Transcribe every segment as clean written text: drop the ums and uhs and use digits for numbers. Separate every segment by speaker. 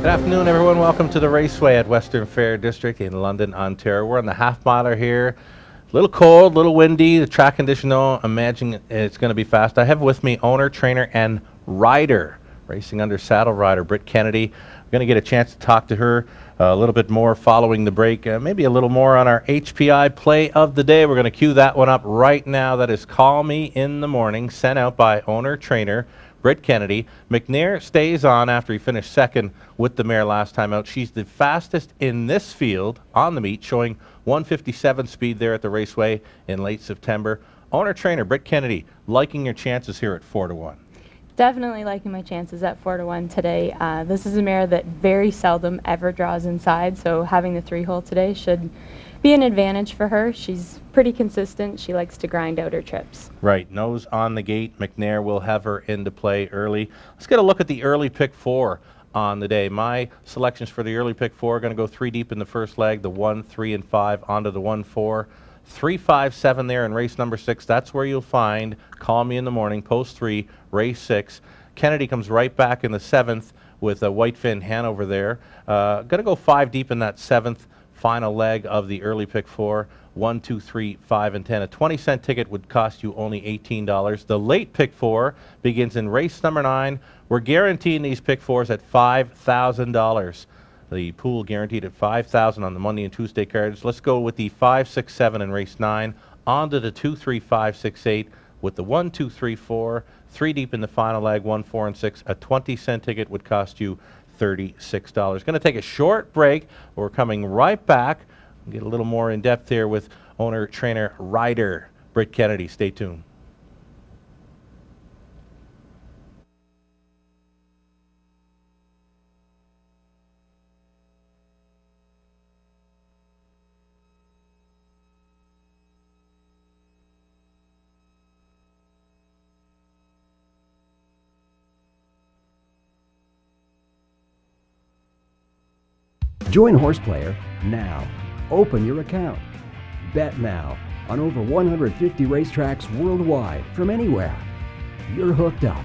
Speaker 1: Good afternoon, everyone. Welcome to the Raceway at Western Fair District in London, Ontario. We're on the half-miler here. A little cold, a little windy. The track condition, though, I'm imagining it's going to be fast. I have with me owner, trainer, and rider, racing under saddle rider, Britt Kennedy. We're going to get a chance to talk to her a little bit more following the break, maybe a little more on our HPI play of the day. We're going to cue that one up right now. That is Call Me in the Morning, sent out by owner, trainer, Britt Kennedy. McNair stays on after he finished second with the mare last time out. She's the fastest in this field on the meet, showing 157 speed there at the Raceway in late September. Owner-trainer Britt Kennedy, liking your chances here at 4-1.
Speaker 2: Definitely liking my chances at 4-1 today. This is a mare that very seldom ever draws inside, so having the 3-hole today should be an advantage for her. She's pretty consistent. She likes to grind out her trips.
Speaker 1: Right, nose on the gate. McNair will have her into play early. Let's get a look at the early pick 4 on the day. My selections for the early pick 4 are going to go 3 deep in the first leg, the 1, 3, and 5 onto the 1, 4. 3, 5, 7 there in race number 6. That's where you'll find Call Me in the Morning, post 3, race 6. Kennedy comes right back in the 7th with a Whitefin Hanover there. Going to go 5 deep in that 7th final leg of the early pick 4. 1, 2, 3, 5, and 10. A 20-cent ticket would cost you only $18. The late pick 4 begins in race number 9. We're guaranteeing these pick 4s at $5,000. The pool guaranteed at $5,000 on the Monday and Tuesday cards. Let's go with the 5, 6, 7 in race 9. On to the 2, 3, 5, 6, 8 with the 1, 2, 3, 4. 3 deep in the final leg, 1, 4, and 6. A 20-cent ticket would cost you $36. Going to take a short break. We're coming right back. We'll get a little more in depth here with owner, trainer, rider Britt Kennedy. Stay tuned.
Speaker 3: Join Horseplayer now. Open your account. Bet now on over 150 racetracks worldwide from anywhere. You're hooked up.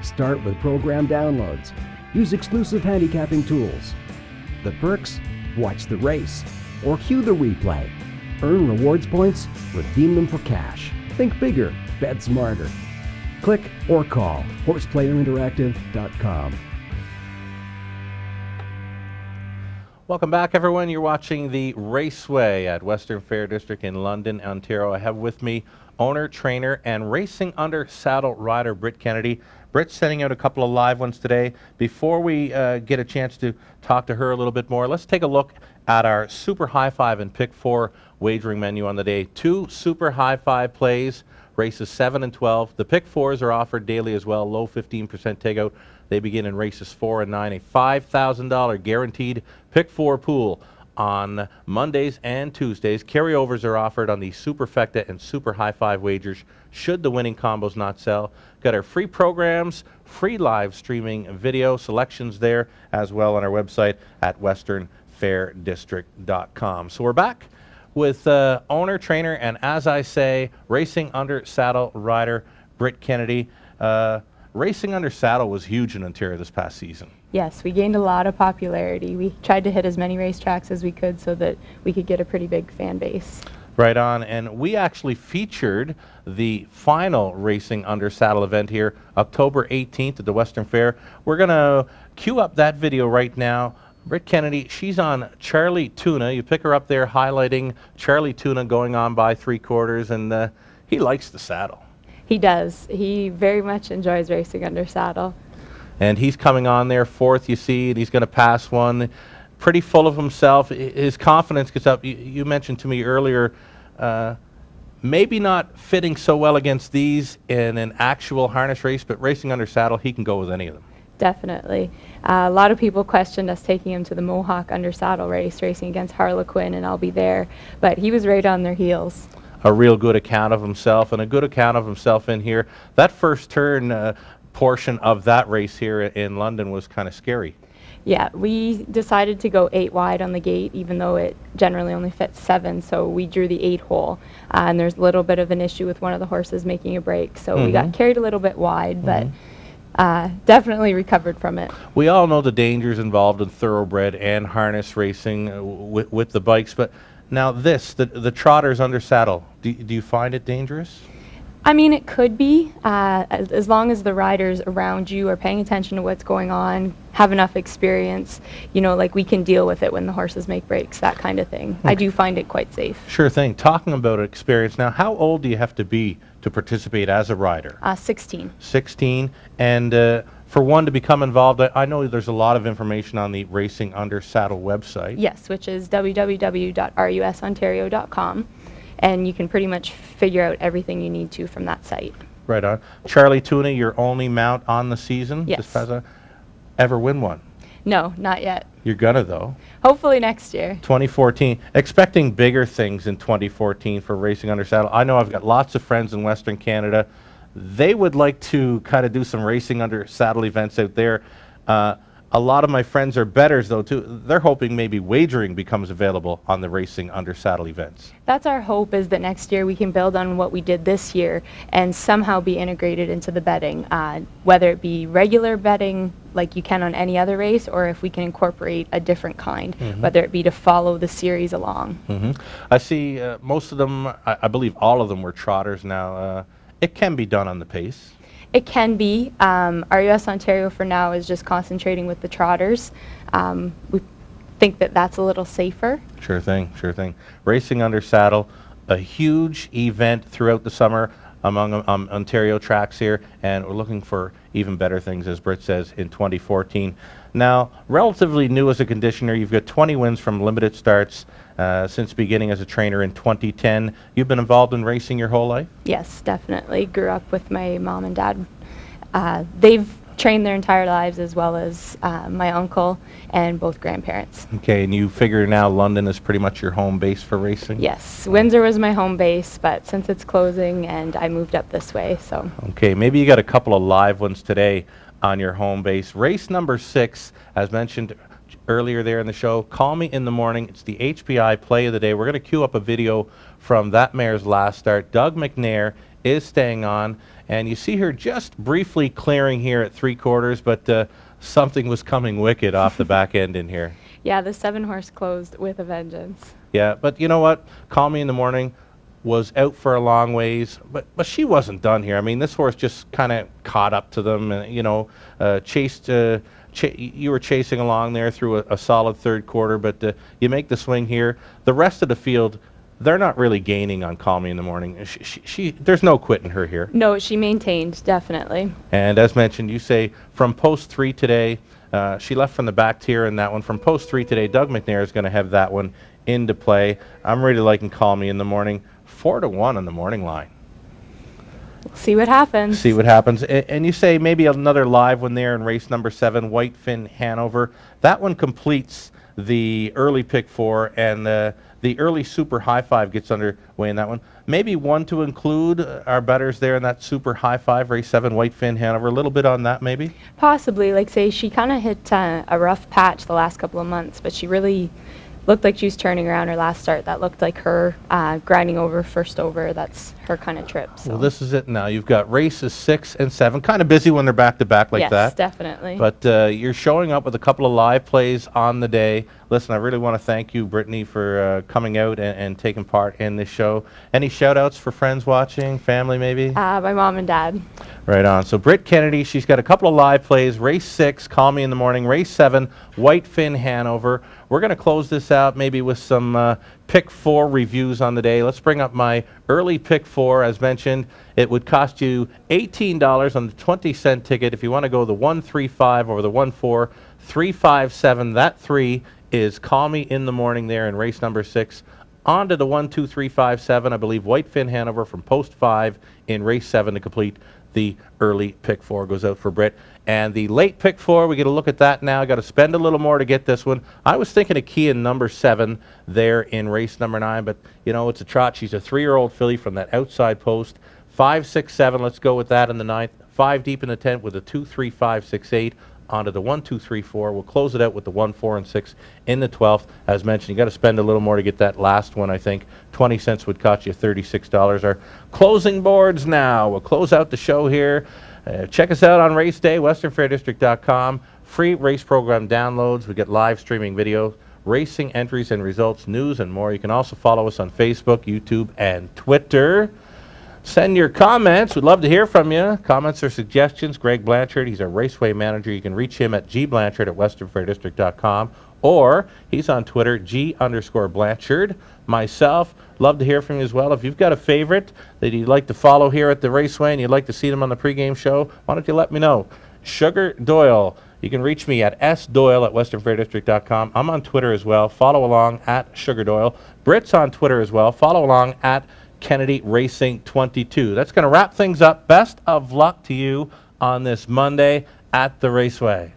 Speaker 3: Start with program downloads. Use exclusive handicapping tools. The perks? Watch the race or cue the replay. Earn rewards points, redeem them for cash. Think bigger, bet smarter. Click or call horseplayerinteractive.com.
Speaker 1: Welcome back, everyone. You're watching the Raceway at Western Fair District in London, Ontario. I have with me owner, trainer, and racing under saddle rider Britt Kennedy. Britt's sending out a couple of live ones today. Before we get a chance to talk to her a little bit more, let's take a look at our Super High 5 and Pick 4 wagering menu on the day. 2 Super High 5 plays, races 7 and 12. The Pick 4s are offered daily as well, low 15% takeout. They begin in races 4 and 9, a $5,000 guaranteed pick 4 pool on Mondays and Tuesdays. Carryovers are offered on the Superfecta and Super High 5 wagers should the winning combos not sell. Got our free programs, free live streaming video selections there as well on our website at westernfairdistrict.com. So we're back with owner, trainer, and as I say, racing under saddle rider Britt Kennedy. Racing under saddle was huge in Ontario this past season.
Speaker 2: Yes, we gained a lot of popularity. We tried to hit as many racetracks as we could so that we could get a pretty big fan base.
Speaker 1: Right on, and we actually featured the final Racing Under Saddle event here, October 18th at the Western Fair. We're going to cue up that video right now. Britt Kennedy, she's on Charlie Tuna. You pick her up there highlighting Charlie Tuna going on by 3/4, and he likes the saddle.
Speaker 2: He does. He very much enjoys racing under saddle.
Speaker 1: And he's coming on there 4th, you see, and he's going to pass one. Pretty full of himself. His confidence gets up. You mentioned to me earlier, maybe not fitting so well against these in an actual harness race, but racing under saddle, he can go with any of them.
Speaker 2: Definitely. A lot of people questioned us taking him to the Mohawk under saddle race, racing against Harlequin, and I'll be there. But he was right on their heels.
Speaker 1: A real good account of himself, and a good account of himself in here. That first turn portion of that race here in London was kind of scary.
Speaker 2: Yeah, we decided to go 8 wide on the gate, even though it generally only fits 7, so we drew the 8 hole. And there's a little bit of an issue with one of the horses making a break, so we got carried a little bit wide, but definitely recovered from it.
Speaker 1: We all know the dangers involved in thoroughbred and harness racing with the bikes, but now the trotters under saddle, do you find it dangerous?
Speaker 2: I mean, it could be, as long as the riders around you are paying attention to what's going on, have enough experience, like we can deal with it when the horses make breaks, that kind of thing. I do find it quite safe.
Speaker 1: Sure thing. Talking about experience now, how old do you have to be to participate as a rider?
Speaker 2: 16.
Speaker 1: 16. And for one to become involved, I know there's a lot of information on the Racing Under Saddle website.
Speaker 2: Yes, which is www.rusontario.com. And you can pretty much figure out everything you need to from that site.
Speaker 1: Right on. Charlie Tuna, your only mount on the season?
Speaker 2: Yes.
Speaker 1: Ever win one?
Speaker 2: No, not yet.
Speaker 1: You're gonna, though.
Speaker 2: Hopefully next year.
Speaker 1: 2014. Expecting bigger things in 2014 for Racing Under Saddle. I know I've got lots of friends in Western Canada. They would like to kind of do some Racing Under Saddle events out there. A lot of my friends are bettors, though, too. They're hoping maybe wagering becomes available on the Racing Under Saddle events.
Speaker 2: That's our hope, is that next year we can build on what we did this year and somehow be integrated into the betting, whether it be regular betting like you can on any other race, or if we can incorporate a different kind, whether it be to follow the series along.
Speaker 1: I see most of them, I believe all of them were trotters now. It can be done on the pace.
Speaker 2: It can be. RUS Ontario for now is just concentrating with the trotters. We think that that's a little safer.
Speaker 1: Sure thing, sure thing. Racing Under Saddle, a huge event throughout the summer among Ontario tracks here, and we're looking for even better things, as Britt says, in 2014. Now, relatively new as a conditioner, you've got 20 wins from limited starts since beginning as a trainer in 2010. You've been involved in racing your whole life?
Speaker 2: Yes, definitely. Grew up with my mom and dad. They've trained their entire lives, as well as my uncle and both grandparents.
Speaker 1: Okay, and you figure now London is pretty much your home base for racing?
Speaker 2: Yes, Windsor was my home base, but since it's closing, and I moved up this way, so.
Speaker 1: Okay, maybe you got a couple of live ones today on your home base. Race number 6, as mentioned earlier there in the show, Call Me in the Morning. It's the HPI play of the day. We're going to cue up a video from that mare's last start. Doug McNair is staying on, and you see her just briefly clearing here at 3/4, but something was coming wicked off the back end in here.
Speaker 2: Yeah, the 7-horse closed with a vengeance.
Speaker 1: Yeah, but you know what? Call Me in the Morning was out for a long ways, but she wasn't done here. I mean, this horse just kind of caught up to them, and chased. You were chasing along there through a solid 3/4, but you make the swing here. The rest of the field, they're not really gaining on Call Me in the Morning. There's no quitting her here.
Speaker 2: No, she maintained, definitely.
Speaker 1: And as mentioned, you say from post 3 today, she left from the back tier in that one. From post 3 today, Doug McNair is going to have that one into play. I'm really liking Call Me in the Morning. 4-1 on the morning line.
Speaker 2: We'll see what happens.
Speaker 1: See what happens. And you say maybe another live one there in race number 7, Whitefin Hanover. That one completes the early pick 4, and the early super high 5 gets underway in that one. Maybe one to include our bettors there in that super high 5, race 7, Whitefin Hanover. A little bit on that, maybe?
Speaker 2: Possibly. Like, say, she kind of hit a rough patch the last couple of months, but she really looked like she was turning around her last start. That looked like her grinding over first over. That's her kind of trip. So.
Speaker 1: Well, this is it now. You've got races 6 and 7. Kind of busy when they're back-to-back like that.
Speaker 2: Yes, definitely.
Speaker 1: But you're showing up with a couple of live plays on the day. Listen, I really want to thank you, Brittany, for coming out and taking part in this show. Any shout-outs for friends watching, family maybe?
Speaker 2: My mom and dad.
Speaker 1: Right on. So Britt Kennedy, she's got a couple of live plays. Race 6, Call Me in the Morning. Race 7, Whitefin Hanover. We're going to close this out maybe with some pick 4 reviews on the day. Let's bring up my early pick 4. As mentioned, it would cost you $18 on the 20-cent ticket if you want to go the 1-3-5 over the 1-4, 3-5-7. That 3 is Call Me in the Morning there in race number 6. On to the 1-2-3-5-7, I believe Whitefin Hanover from post 5 in race 7 to complete the early pick 4 goes out for Britt. And the late pick 4, we get a look at that now. Got to spend a little more to get this one. I was thinking of keying number 7 there in race number 9, but it's a trot. She's a 3-year-old filly from that outside post. 5, 6, 7. Let's go with that in the 9th. 5 deep in the 10th with a 2, 3, 5, 6, 8. Onto the 1, 2, 3, 4. We'll close it out with the 1, 4, and 6 in the 12th. As mentioned, you got to spend a little more to get that last one, I think. 20 cents would cost you $36. Our closing boards now. We'll close out the show here. Check us out on race day, westernfairdistrict.com. Free race program downloads. We get live streaming video, racing entries and results, news, and more. You can also follow us on Facebook, YouTube, and Twitter. Send your comments. We'd love to hear from you. Comments or suggestions. Greg Blanchard, he's our Raceway manager. You can reach him at gblanchard@westernfairdistrict.com, or he's on Twitter, G_Blanchard. Myself, love to hear from you as well. If you've got a favorite that you'd like to follow here at the Raceway and you'd like to see them on the pregame show, why don't you let me know? Sugar Doyle. You can reach me at sdoyle@westernfairdistrict.com. I'm on Twitter as well. Follow along at Sugar Doyle. Britt's on Twitter as well. Follow along at Kennedy Racing 22. That's going to wrap things up. Best of luck to you on this Monday at the Raceway.